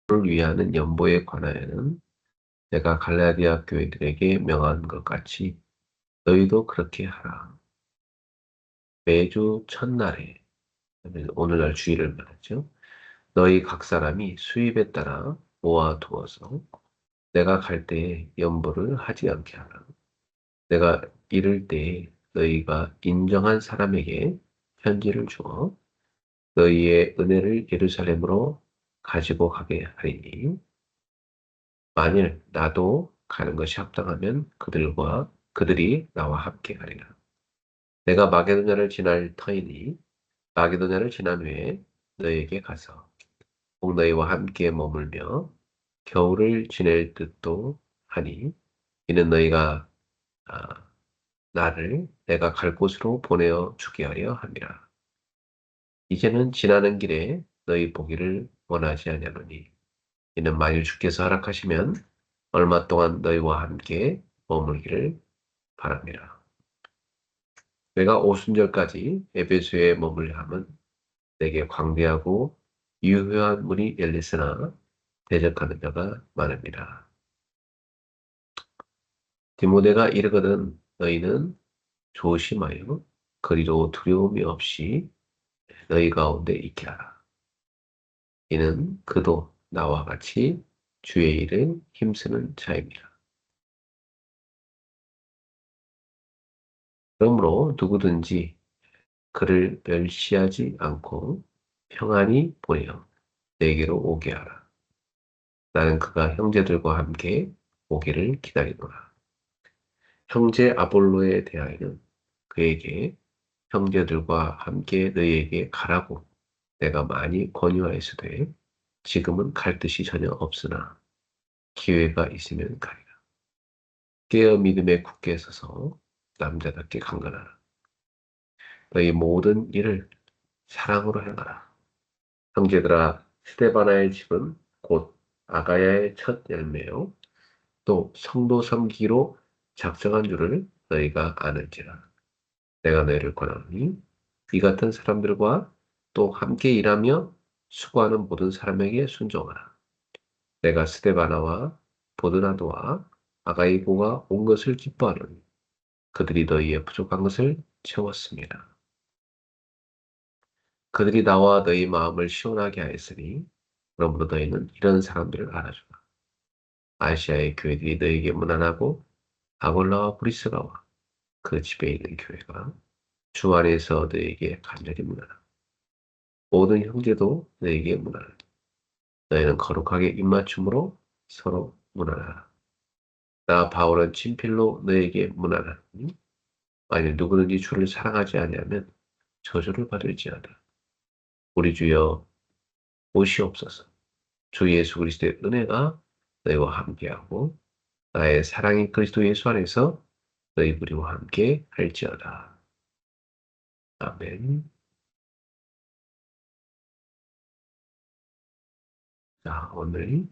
를 위하는 연보에 관하여는 내가 갈라디아 교회들에게 명한 것 같이 너희도 그렇게 하라. 매주 첫날에, 오늘날 주일을 말하죠. 너희 각 사람이 수입에 따라 모아두어서 내가 갈 때에 연보를 하지 않게 하라. 내가 이를 때에 너희가 인정한 사람에게 편지를 주어 너희의 은혜를 예루살렘으로 가지고 가게 하리니 만일 나도 가는 것이 합당하면 그들이 나와 함께 가리라. 내가 마게도냐를 지날 터이니 마게도냐를 지난 후에 너희에게 가서 꼭 너희와 함께 머물며 겨울을 지낼 듯도 하니 이는 너희가 아, 나를 내가 갈 곳으로 보내어 주게 하려 함이라. 이제는 지나는 길에 너희 보기를 원하지 아니하노니 이는 만일 주께서 허락하시면 얼마 동안 너희와 함께 머물기를 바랍니다. 내가 오순절까지 에베소에 머물려 함은 내게 광대하고 유효한 문이 열렸으나 대적하는 자가 많습니다. 디모데가 이르거든 너희는 조심하여 그리로 두려움이 없이 너희 가운데 있게 하라. 이는 그도 나와 같이 주의 일에 힘쓰는 자입니다. 그러므로 누구든지 그를 멸시하지 않고 평안히 보내어 내게로 오게 하라. 나는 그가 형제들과 함께 오기를 기다리노라. 형제 아볼로에 대하여는 그에게 형제들과 함께 너희에게 가라고 내가 많이 권유하였으되 지금은 갈 뜻이 전혀 없으나 기회가 있으면 가리라. 깨어 믿음에 굳게 서서 남자답게 강건하라. 너희 모든 일을 사랑으로 행하라. 형제들아 스데바나의 집은 곧 아가야의 첫 열매요 또 성도 섬기기로 작정한 줄을 너희가 아는지라. 내가 너희를 권하노니 이 같은 사람들과 또 함께 일하며 수고하는 모든 사람에게 순종하라. 내가 스데바나와 보드나도와 아가이고가 온 것을 기뻐하노니 그들이 너희의 부족한 것을 채웠습니다. 그들이 나와 너희 마음을 시원하게 하였으니 그러므로 너희는 이런 사람들을 알아주라. 아시아의 교회들이 너희에게 문안하고 아골라와 브리스가와 그 집에 있는 교회가 주 안에서 너희에게 간절히 문안하라. 모든 형제도 너희에게 문안하라. 너희는 거룩하게 입맞춤으로 서로 문안하라. 나 바울은 친필로 너희에게 문안하니 만일 누구든지 주를 사랑하지 아니하면 저주를 받을지어다. 우리 주여 오시옵소서. 주 예수 그리스도의 은혜가 너희와 함께하고 나의 사랑이 그리스도 예수 안에서 너희 우리와 함께 할지어다. 아멘. 자, 오늘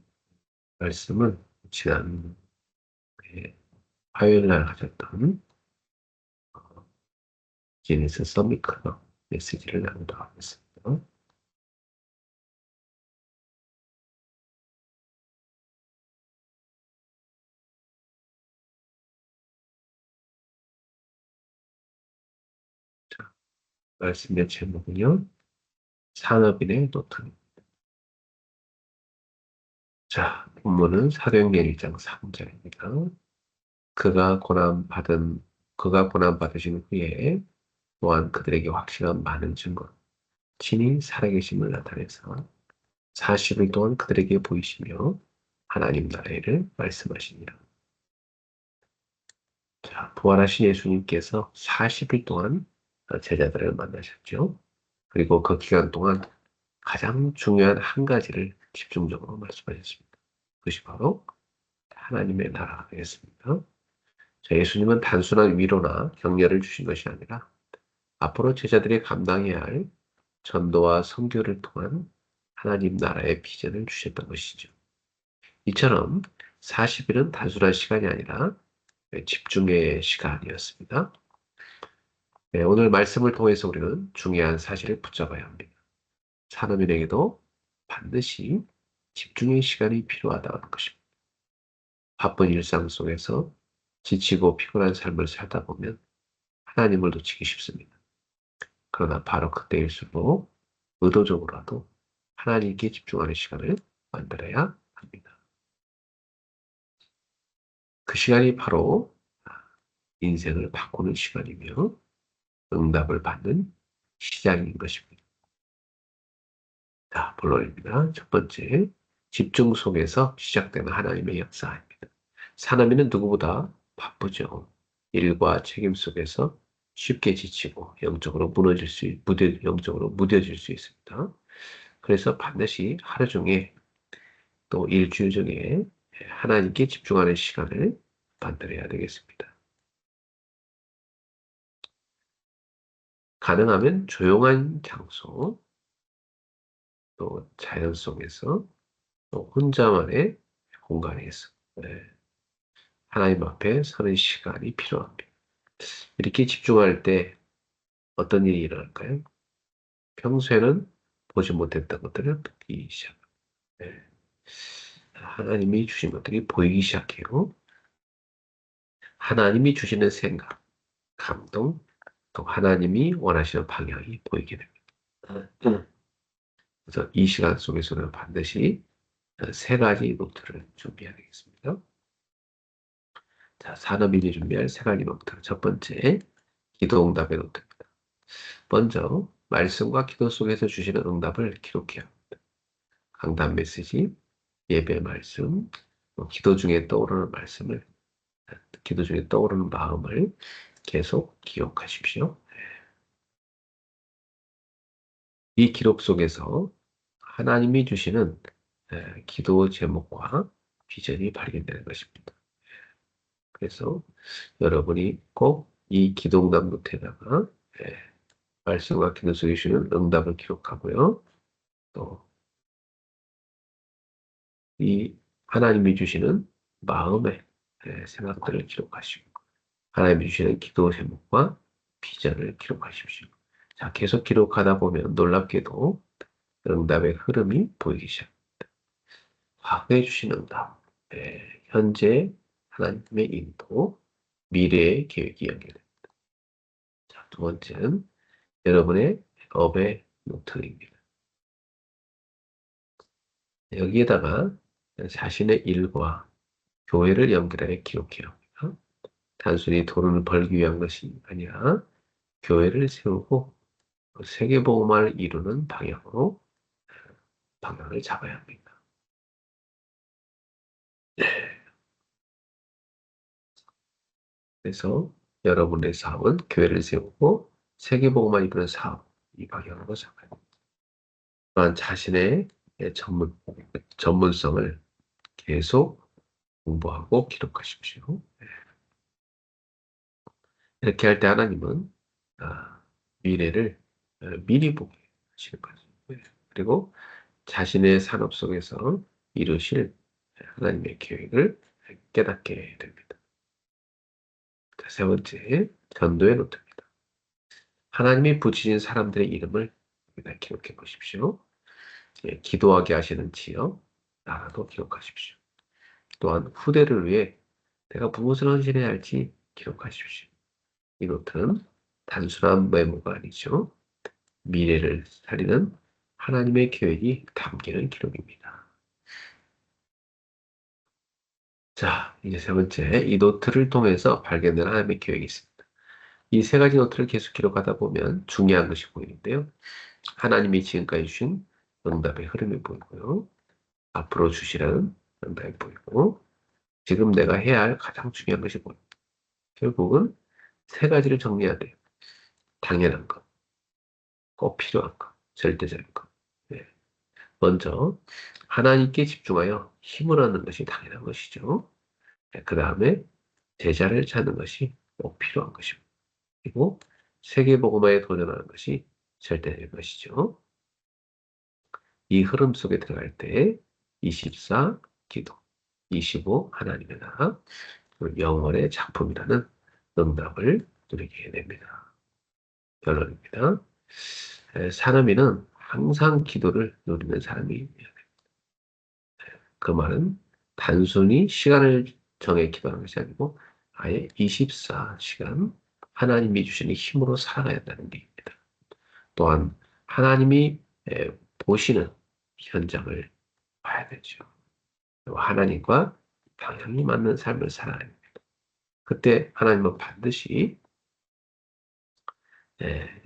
말씀은 지난 화요일 날 하셨던 지니스 서미클러 메시지를 나누도록 하겠습니다. 자, 말씀의 제목은요. 산업인의 노트입니다. 자, 본문은 사도행전 1장 3절입니다. 그가 그가 고난 받으신 후에 또한 그들에게 확실한 많은 증거, 친히 살아계심을 나타내서 40일 동안 그들에게 보이시며 하나님 나라를 말씀하시니라. 자, 부활하신 예수님께서 40일 동안 제자들을 만나셨죠. 그리고 그 기간 동안 가장 중요한 한 가지를 집중적으로 말씀하셨습니다. 그것이 바로 하나님의 나라였습니다. 자, 예수님은 단순한 위로나 격려를 주신 것이 아니라 앞으로 제자들이 감당해야 할 전도와 선교를 통한 하나님 나라의 비전을 주셨던 것이죠. 이처럼 40일은 단순한 시간이 아니라 집중의 시간이었습니다. 네, 오늘 말씀을 통해서 우리는 중요한 사실을 붙잡아야 합니다. 산업인에게도 반드시 집중의 시간이 필요하다는 것입니다. 바쁜 일상 속에서 지치고 피곤한 삶을 살다 보면 하나님을 놓치기 쉽습니다. 그러나 바로 그때일수록 의도적으로라도 하나님께 집중하는 시간을 만들어야 합니다. 그 시간이 바로 인생을 바꾸는 시간이며 응답을 받는 시작인 것입니다. 자, 본론입니다. 첫 번째, 집중 속에서 시작되는 하나님의 역사입니다. 사람이는 누구보다 바쁘죠. 일과 책임 속에서 쉽게 지치고 영적으로 무뎌질 수 있습니다. 그래서 반드시 하루 중에 또 일주일 중에 하나님께 집중하는 시간을 만들어야 되겠습니다. 가능하면 조용한 장소, 또 자연 속에서, 또 혼자만의 공간에서 하나님 앞에 서는 시간이 필요합니다. 이렇게 집중할 때 어떤 일이 일어날까요? 평소에는 보지 못했던 것들을 보기 시작합니다. 네. 하나님이 주신 것들이 보이기 시작해요. 하나님이 주시는 생각, 감동, 또 하나님이 원하시는 방향이 보이게 됩니다. 그래서 이 시간 속에서는 반드시 세 가지 노트를 준비해야 되겠습니다. 자, 산업인이 준비할 세 가지 노트. 첫 번째, 기도응답의 노트입니다. 먼저, 말씀과 기도 속에서 주시는 응답을 기록해야 합니다. 강단 메시지, 예배 말씀, 기도 중에 떠오르는 말씀을, 기도 중에 떠오르는 마음을 계속 기억하십시오. 이 기록 속에서 하나님이 주시는 기도 제목과 비전이 발견되는 것입니다. 그래서 여러분이 꼭 이 기도응답 노트에다가 말씀과 기도 속에 주시는 응답을 기록하고요. 또 이 하나님이 주시는 마음의 생각들을 기록하시고 하나님이 주시는 기도 제목과 비전을 기록하십시오. 자, 계속 기록하다 보면 놀랍게도 응답의 흐름이 보이기 시작합니다. 과거에 주신 응답, 현재 하나님의 인도, 미래의 계획이 연결됩니다. 자, 두 번째는 여러분의 업의 노트입니다. 여기에다가 자신의 일과 교회를 연결해 기록해야 합니다. 단순히 돈을 벌기 위한 것이 아니라 교회를 세우고 세계복음화를 이루는 방향으로 방향을 잡아야 합니다. 그래서 여러분의 사업은 교회를 세우고 세계복음화 이루는 사업, 이 방향으로 잡아야 합니다. 또한 자신의 전문성을 계속 공부하고 기록하십시오. 이렇게 할 때 하나님은 미래를 미리 보게 하시는 거죠. 그리고 자신의 산업 속에서 이루실 하나님의 계획을 깨닫게 됩니다. 자, 세 번째, 전도의 노트입니다. 하나님이 붙이신 사람들의 이름을 여기다 기록해 보십시오. 기도하게 하시는 지역, 나라도 기록하십시오. 또한 후대를 위해 내가 무엇을 헌신해야 할지 기록하십시오. 이 노트는 단순한 메모가 아니죠. 미래를 살리는 하나님의 계획이 담기는 기록입니다. 자, 이제 세 번째, 이 노트를 통해서 발견된 하나님의 계획이 있습니다. 이 세 가지 노트를 계속 기록하다 보면 중요한 것이 보이는데요. 하나님이 지금까지 주신 응답의 흐름이 보이고요. 앞으로 주시라는 응답이 보이고, 지금 내가 해야 할 가장 중요한 것이 보입니다. 결국은 세 가지를 정리해야 돼요. 당연한 것, 꼭 필요한 것, 절대적인 것. 네. 먼저 하나님께 집중하여 힘을 얻는 것이 당연한 것이죠. 그 다음에 제자를 찾는 것이 꼭 필요한 것입니다. 그리고 세계복음화에 도전하는 것이 절대적인 것이죠. 이 흐름 속에 들어갈 때 24 기도, 25 하나님의 나라, 그리고 영원의 작품이라는 응답을 누리게 됩니다. 결론입니다. 사람이는 항상 기도를 누리는 사람이 그 말은 단순히 시간을 정해 기도하는 것이 아니고 아예 24시간 하나님이 주시는 힘으로 살아가야 한다는 얘기입니다. 또한 하나님이 보시는 현장을 봐야 되죠. 하나님과 방향이 맞는 삶을 살아야 합니다. 그때 하나님은 반드시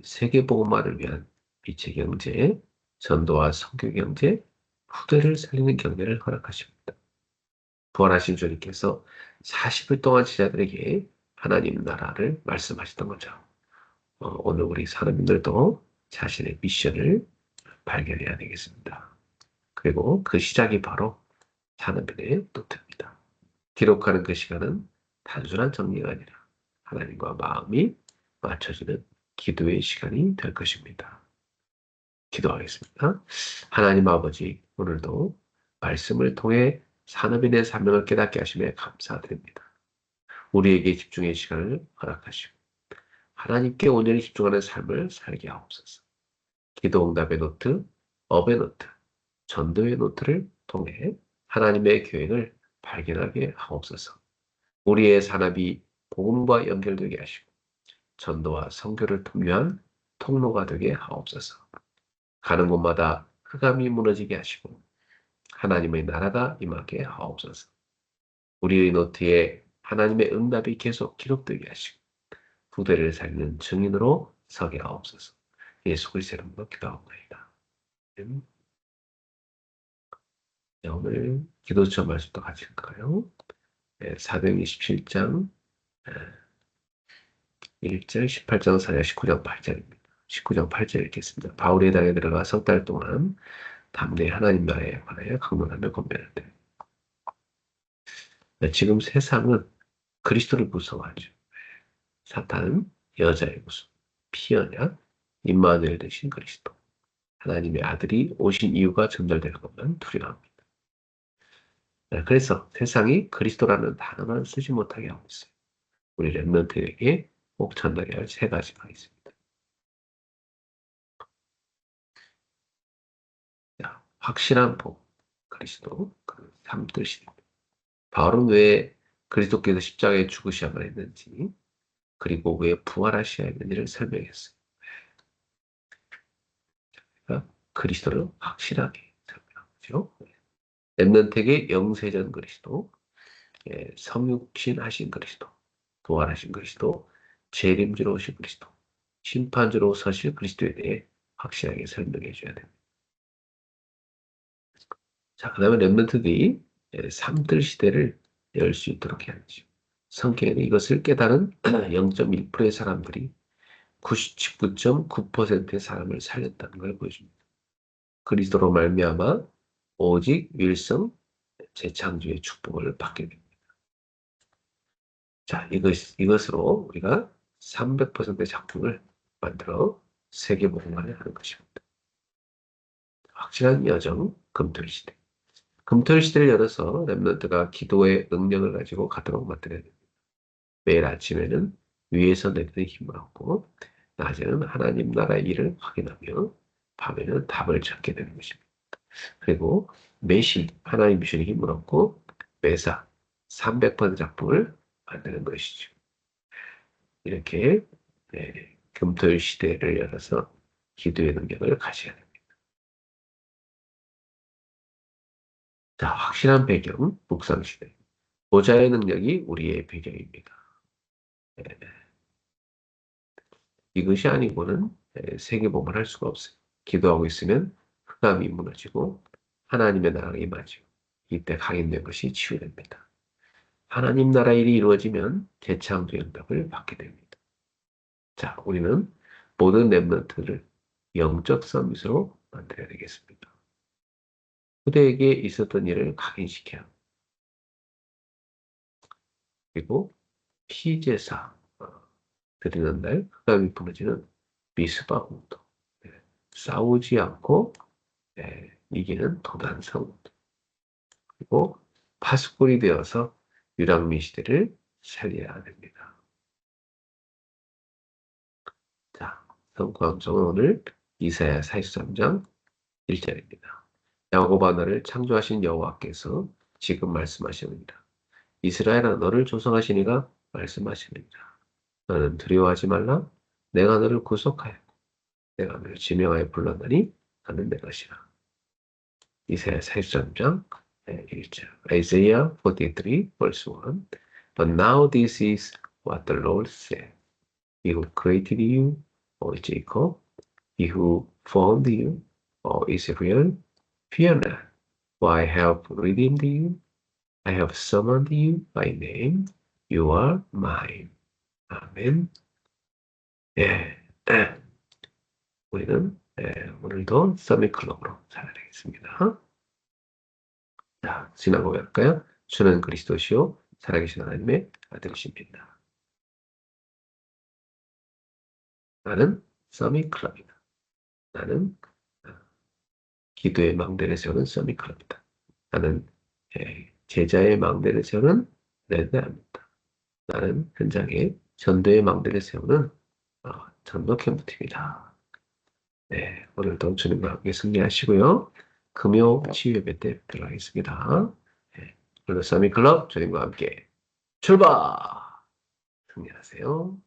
세계복음화를 위한 빛의 경제, 전도와 선교 경제, 후대를 살리는 경제를 허락하십니다. 부활하신 주님께서 40일 동안 제자들에게 하나님 나라를 말씀하셨던 거죠. 오늘 우리 사람들도 자신의 미션을 발견해야 되겠습니다. 그리고 그 시작이 바로 산업인의 노트입니다. 기록하는 그 시간은 단순한 정리가 아니라 하나님과 마음이 맞춰지는 기도의 시간이 될 것입니다. 기도하겠습니다. 하나님 아버지, 오늘도 말씀을 통해 산업인의 사명을 깨닫게 하심에 감사드립니다. 우리에게 집중의 시간을 허락하시고 하나님께 온전히 집중하는 삶을 살게 하옵소서. 기도응답의 노트, 업의 노트, 전도의 노트를 통해 하나님의 계획을 발견하게 하옵소서. 우리의 산업이 복음과 연결되게 하시고 전도와 선교를 통한 통로가 되게 하옵소서. 가는 곳마다 흑암이 무너지게 하시고 하나님의 나라가 임하게 하옵소서. 우리의 노트에 하나님의 응답이 계속 기록되게 하시고 후대를 살리는 증인으로 서게 하옵소서. 예수 그리스도의 이름으로 기도하옵나이다. 네, 오늘 기도처 말씀도 같이 할까요? 427장 1절, 18장 4절, 19장 8절입니다. 19장 8절 읽겠습니다. 바울의 당에 들어가 석 달 동안 담대히 하나님 나라에 관하여 강론하며 권면한다. 지금 세상은 그리스도를 구성하죠. 사탄은 여자의 구성, 피언약, 임마누엘 되신 그리스도. 하나님의 아들이 오신 이유가 전달되는 것만 두려워합니다. 그래서 세상이 그리스도라는 단어만 쓰지 못하게 하고 있어요. 우리 렘넌트에게 꼭 전달해야 할 세 가지가 있습니다. 자, 확실한 복, 그리스도, 그 삶뜻입니다. 바울은 왜 그리스도께서 십자가에 죽으셔야만 했는지, 그리고 왜 부활하셔야 했는지를 설명했어요. 그러니까 그리스도를 확실하게 설명하죠. 렘넌트에게 영세전 그리스도, 성육신 하신 그리스도, 부활하신 그리스도, 재림주로 오신 그리스도, 심판주로 서실 그리스도에 대해 확실하게 설명해 줘야 됩니다. 자, 그 다음에 렘넌트들이 삼들 시대를 열 수 있도록 해야죠. 성경에는 이것을 깨달은 0.1%의 사람들이 99.9%의 사람을 살렸다는 걸 보여줍니다. 그리스도로 말미암아 오직 일성 재창조의 축복을 받게 됩니다. 자, 이것으로 우리가 300%의 작품을 만들어 세계복음화를 하는 것입니다. 확실한 여정, 금토일 시대. 금토일 시대를 열어서 렘넌트가 기도의 능력을 가지고 가도록 만들어야 됩니다. 매일 아침에는 위에서 내리는 힘을 얻고 낮에는 하나님 나라의 일을 확인하며 밤에는 답을 찾게 되는 것입니다. 그리고 매시 하나님 주시는 힘을 얻고 매사 300번 작품을 만드는 것이죠. 이렇게 금토일 시대를 열어서 기도의 능력을 가져야 됩니다. 자, 확실한 배경, 묵상시대. 보좌의 능력이 우리의 배경입니다. 예, 이것이 아니고는 세계복음을 할 수가 없어요. 기도하고 있으면 흑암이 무너지고 하나님의 나라가 임하죠. 이때 각인된 것이 치유됩니다. 하나님 나라 일이 이루어지면 재창조 응답을 받게 됩니다. 자, 우리는 모든 렘넌트를 영적 서밋으로 만들어야 되겠습니다. 후대에게 있었던 일을 각인시켜야 합니다. 그리고 피제사 드리는 날 흑암이 부러지는 미스바 운동. 싸우지 않고 이기는 도단 성운. 그리고 파수꾼이 되어서 유랑민 시대를 살려야 됩니다. 자, 성구 함성은 오늘 이사야 43장 1절입니다. 야곱 하나를 창조하신 여호와께서 지금 말씀하십니다. 이스라엘아 너를 조성하신 이가 말씀하십니다. 너는 두려워하지 말라. 내가 너를 구속하여 내가 너를 지명하여 불렀나니 나는 내 것이라. 이사야 43장 1절. Isaiah 43 verse 1. But now this is what the Lord said. He who created you, O Jacob, he who formed you, O Israel, fear not, for I have redeemed you. I have summoned you by name. You are mine. 아멘. 예. 우리는 오늘도 서밋클럽으로 살아야 되겠습니다. 자, 지나고 할까요? 주는 그리스도시요 살아계신 하나님의 아들이십니다. 나는 서밋클럽이다. 나는 기도의 망대를 세우는 서밋클럽이다. 나는 제자의 망대를 세우는 레드합니다. 나는 현장에 전도의 망대를 세우는 전도 캠프팀이다. 네, 오늘도 주님과 함께 승리하시고요. 금요 치유 예배 때 뵙도록 하겠습니다. 네, 오늘도 서밋클럽 주님과 함께 출발! 승리하세요.